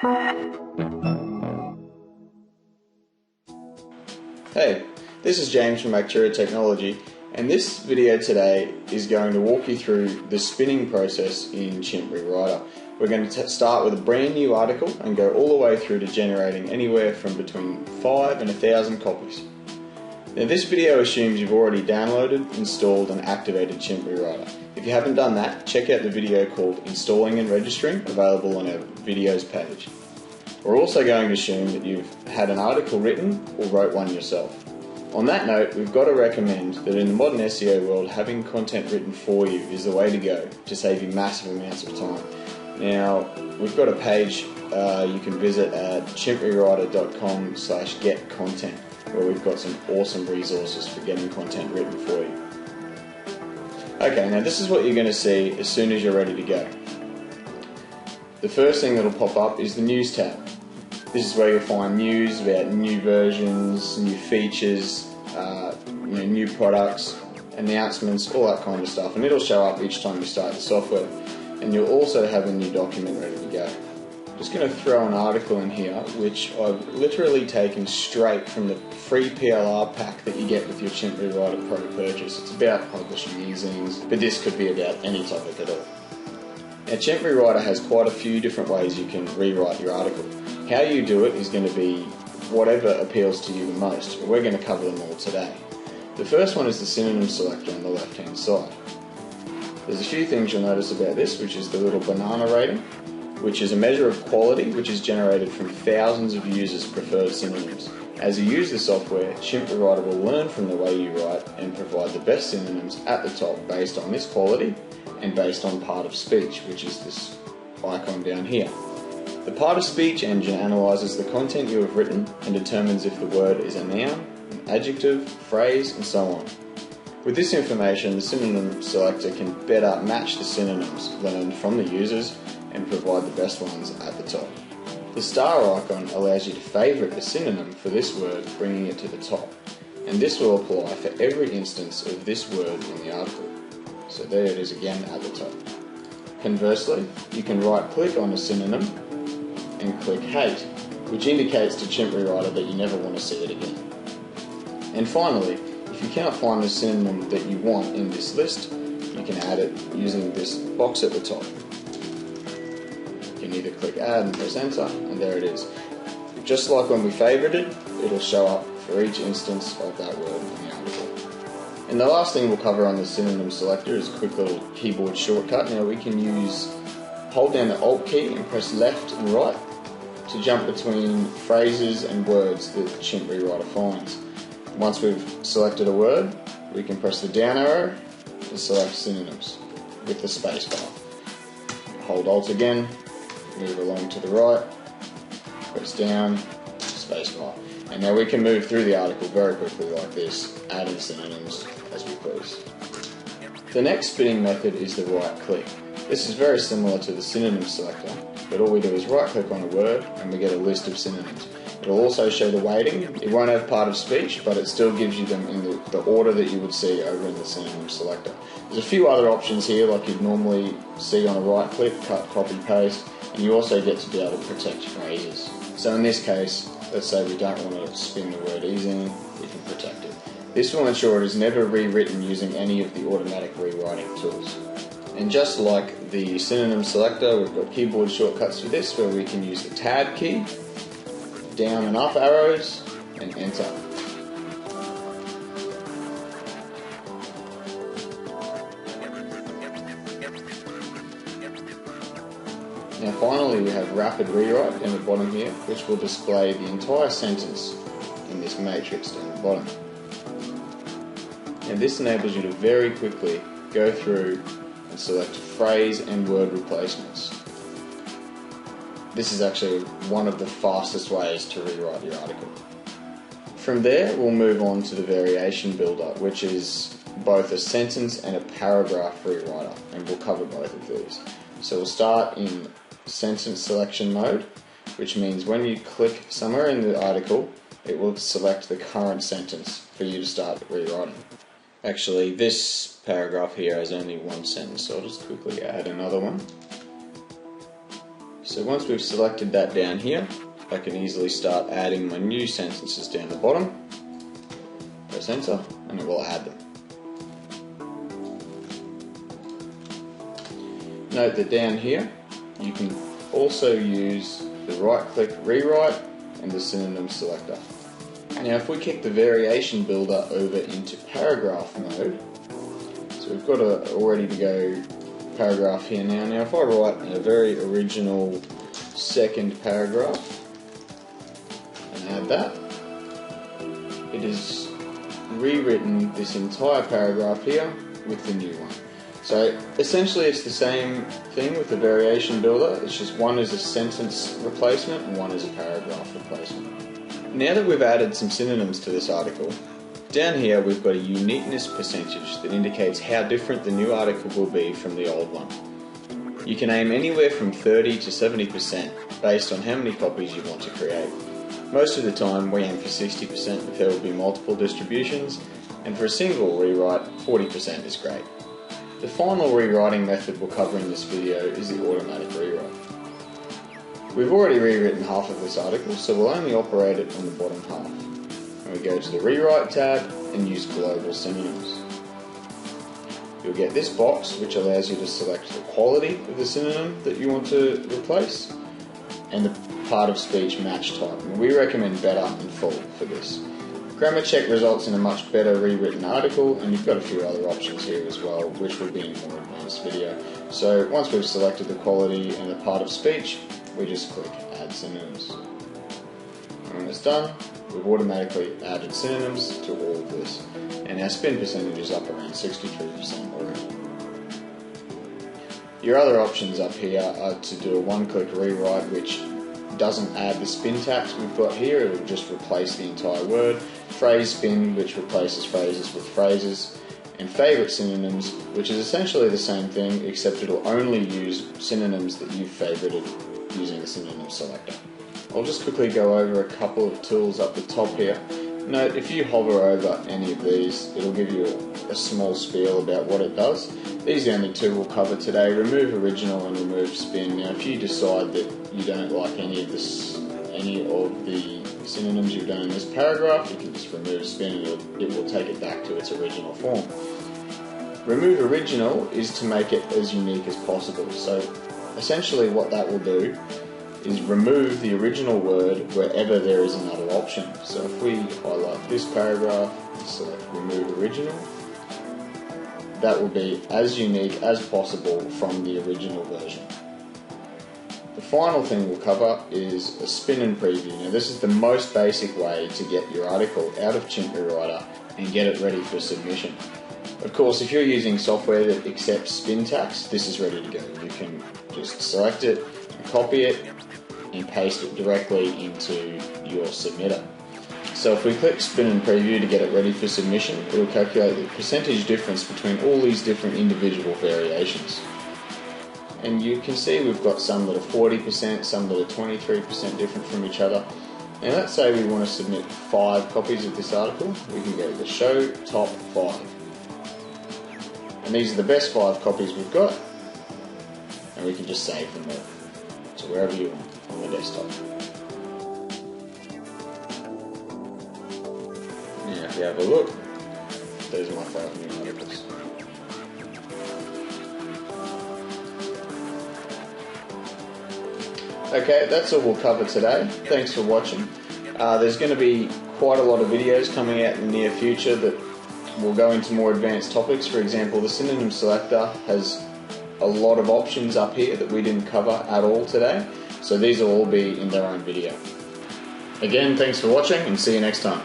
Hey, this is James from Bacteria Technology, and this video today is going to walk you through the spinning process in Chimp Rewriter. We're going to start with a brand new article and go all the way through to generating anywhere from between 5 and 1,000 copies. Now this video assumes you've already downloaded, installed and activated Chimp Rewriter. If you haven't done that, check out the video called Installing and Registering, available on our videos page. We're also going to assume that you've had an article written or wrote one yourself. On that note, we've got to recommend that in the modern SEO world, having content written for you is the way to go to save you massive amounts of time. Now, we've got a page you can visit at chimprewriter.com/getcontent, where we've got some awesome resources for getting content written for you. Okay, now this is what you're going to see as soon as you're ready to go. The first thing that will pop up is the News tab. This is where you'll find news about new versions, new features, new products, announcements, all that kind of stuff. And it'll show up each time you start the software. And you'll also have a new document ready to go. I'm just going to throw an article in here, which I've literally taken straight from the free PLR pack that you get with your Chimp Rewriter Pro purchase. It's about publishing e-zines, but this could be about any topic at all. Now, Chimp Rewriter has quite a few different ways you can rewrite your article. How you do it is going to be whatever appeals to you the most, but we're going to cover them all today. The first one is the synonym selector on the left-hand side. There's a few things you'll notice about this, which is the little banana rating, which is a measure of quality which is generated from thousands of users' preferred synonyms. As you use the software, Chimp Rewriter will learn from the way you write and provide the best synonyms at the top based on this quality and based on part of speech, which is this icon down here. The part of speech engine analyzes the content you have written and determines if the word is a noun, an adjective, phrase, and so on. With this information, the synonym selector can better match the synonyms learned from the users and provide the best ones at the top. The star icon allows you to favourite the synonym for this word, bringing it to the top. And this will apply for every instance of this word in the article. So there it is again at the top. Conversely, you can right-click on a synonym and click Hate, which indicates to Chimp Rewriter that you never want to see it again. And finally, if you cannot find the synonym that you want in this list, you can add it using this box at the top. You can either click Add and press Enter, and there it is. Just like when we favorited, it'll show up for each instance of that word in the article. And the last thing we'll cover on the synonym selector is a quick little keyboard shortcut. Now we can hold down the Alt key and press left and right to jump between phrases and words that Chimp Rewriter finds. Once we've selected a word, we can press the down arrow to select synonyms with the space bar. Hold Alt again, move along to the right, press down, space bar. And now we can move through the article very quickly like this, adding synonyms as we please. The next spinning method is the right click. This is very similar to the synonym selector, but all we do is right click on a word and we get a list of synonyms. It will also show the weighting. It won't have part of speech, but it still gives you them in the order that you would see over in the synonym selector. There's a few other options here like you'd normally see on a right click, cut, copy, paste, and you also get to be able to protect phrases. So in this case, let's say we don't want to spin the word e-zine, we can protect it. This will ensure it is never rewritten using any of the automatic rewriting tools. And just like the synonym selector, we've got keyboard shortcuts for this where we can use the Tab key, down and up arrows, and Enter. Now finally we have Rapid Rewrite in the bottom here, which will display the entire sentence in this matrix down the bottom. And this enables you to very quickly go through and select phrase and word replacements. This is actually one of the fastest ways to rewrite your article. From there, we'll move on to the variation builder, which is both a sentence and a paragraph rewriter, and we'll cover both of these. So we'll start in sentence selection mode, which means when you click somewhere in the article, it will select the current sentence for you to start rewriting. Actually, this paragraph here has only one sentence, so I'll just quickly add another one. So once we've selected that down here, I can easily start adding my new sentences down the bottom. Press enter and it will add them. Note that down here you can also use the right click rewrite and the synonym selector. Now if we kick the variation builder over into paragraph mode, so we've got a all ready to go paragraph here now. Now if I write a very original second paragraph and add that, it has rewritten this entire paragraph here with the new one. So essentially it's the same thing with the variation builder, it's just one is a sentence replacement and one is a paragraph replacement. Now that we've added some synonyms to this article, down here we've got a uniqueness percentage that indicates how different the new article will be from the old one. You can aim anywhere from 30 to 70% based on how many copies you want to create. Most of the time we aim for 60% if there will be multiple distributions, and for a single rewrite 40% is great. The final rewriting method we'll cover in this video is the automatic rewrite. We've already rewritten half of this article, so we'll only operate it on the bottom half. And we go to the rewrite tab and use global synonyms. You'll get this box which allows you to select the quality of the synonym that you want to replace and the part of speech match type. And we recommend better and full for this. Grammar check results in a much better rewritten article, and you've got a few other options here as well, which will be in a more advanced video. So once we've selected the quality and the part of speech, we just click add synonyms. And when it's done, we've automatically added synonyms to all of this, and our spin percentage is up around 63% already. Your other options up here are to do a one-click rewrite, which doesn't add the spin tags we've got here, it will just replace the entire word. Phrase spin, which replaces phrases with phrases. And favourite synonyms, which is essentially the same thing, except it'll only use synonyms that you've favourited using the synonym selector. I'll just quickly go over a couple of tools up the top here. Note, if you hover over any of these, it'll give you a small spiel about what it does. These are the only two we'll cover today: remove original and remove spin. Now if you decide that you don't like any of the synonyms you've done in this paragraph, you can just remove spin and it will take it back to its original form. Remove original is to make it as unique as possible. So essentially what that will do is remove the original word wherever there is another option. So if we highlight this paragraph and select remove original, that will be as unique as possible from the original version. The final thing we'll cover is a spin and preview. Now this is the most basic way to get your article out of Chimp Rewriter and get it ready for submission. Of course, if you're using software that accepts spin tags, this is ready to go. You can just select it, and copy it, and paste it directly into your submitter. So if we click spin and preview to get it ready for submission, it will calculate the percentage difference between all these different individual variations. And you can see we've got some that are 40%, some that are 23% different from each other. And let's say we want to submit 5 copies of this article. We can go to the show top 5. And these are the best 5 copies we've got. And we can just save them all to wherever you want on the desktop. Now if you have a look, these are my 5 new articles. Okay, that's all we'll cover today. Thanks for watching. There's going to be quite a lot of videos coming out in the near future that will go into more advanced topics. For example, the synonym selector has a lot of options up here that we didn't cover at all today. So these will all be in their own video. Again, thanks for watching and see you next time.